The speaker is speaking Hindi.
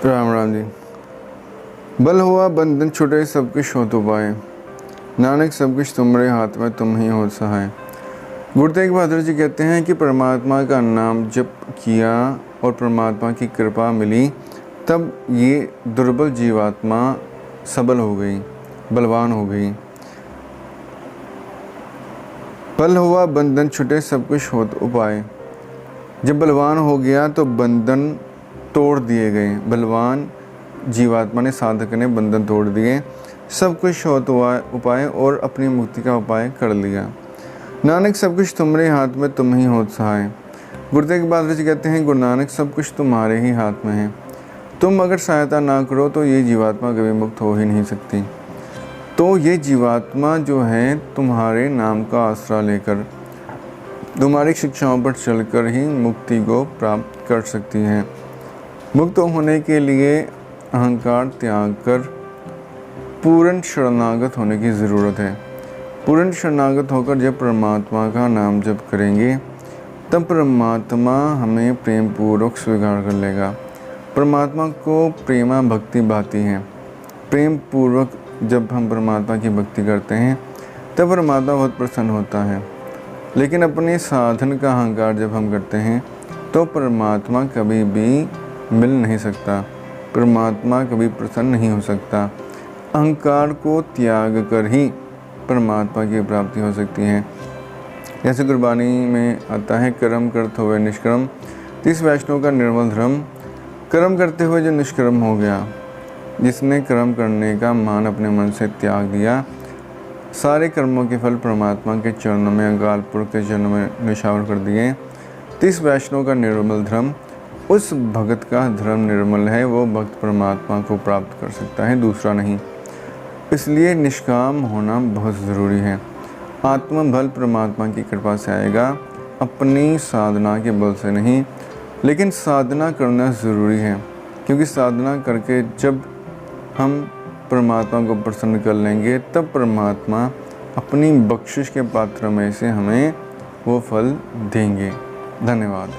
राम राम जी। बल हुआ बंधन छुटे सब कुछ हो तो पाए, नानक सब कुछ तुम्हारे हाथ में तुम ही हो सहाय। गुरु तेग बहादुर जी कहते हैं कि परमात्मा का नाम जप किया और परमात्मा की कृपा मिली, तब ये दुर्बल जीवात्मा सबल हो गई, बलवान हो गई। बल हुआ बंधन छुटे सब कुछ हो तो उपाय। जब बलवान हो गया तो बंधन तोड़ दिए गए। बलवान जीवात्मा ने, साधक ने बंधन तोड़ दिए, सब कुछ हो तो उपाय और अपनी मुक्ति का उपाय कर लिया। नानक सब कुछ तुम्हारे हाथ में तुम ही हो सहाय। गुरु तेग बहादुर जी कहते हैं, गुरु नानक सब कुछ तुम्हारे ही हाथ में है। तुम अगर सहायता ना करो तो ये जीवात्मा कभी मुक्त हो ही नहीं सकती। तो ये जीवात्मा जो है तुम्हारे नाम का आसरा लेकर, तुम्हारी शिक्षाओं पर चलकर ही मुक्ति को प्राप्त कर सकती है। मुक्त होने के लिए अहंकार त्याग कर पूर्ण शरणागत होने की ज़रूरत है। पूर्ण शरणागत होकर जब परमात्मा का नाम जप करेंगे तब परमात्मा हमें प्रेम पूर्वक स्वीकार कर लेगा। परमात्मा को प्रेमा भक्ति भाती है। प्रेम पूर्वक जब हम परमात्मा की भक्ति करते हैं तब परमात्मा बहुत प्रसन्न होता है। लेकिन अपने साधन का अहंकार जब हम करते हैं तो परमात्मा कभी भी मिल नहीं सकता, परमात्मा कभी प्रसन्न नहीं हो सकता। अहंकार को त्याग कर ही परमात्मा की प्राप्ति हो सकती है। जैसे गुरबानी में आता है, कर्म करते हुए निष्कर्म 30 वैष्णव का निर्मल धर्म। कर्म करते हुए जो निष्कर्म हो गया, जिसने कर्म करने का मान अपने मन से त्याग दिया, सारे कर्मों के फल परमात्मा के चरणों में, अकाल पुरख के चरणों में निछावर कर दिए। 30 वैष्णव का निर्मल धर्म, उस भगत का धर्म निर्मल है, वो भक्त परमात्मा को प्राप्त कर सकता है, दूसरा नहीं। इसलिए निष्काम होना बहुत ज़रूरी है। आत्मबल परमात्मा की कृपा से आएगा, अपनी साधना के बल से नहीं। लेकिन साधना करना ज़रूरी है, क्योंकि साधना करके जब हम परमात्मा को प्रसन्न कर लेंगे तब परमात्मा अपनी बख्शिश के पात्र में से हमें वो फल देंगे। धन्यवाद।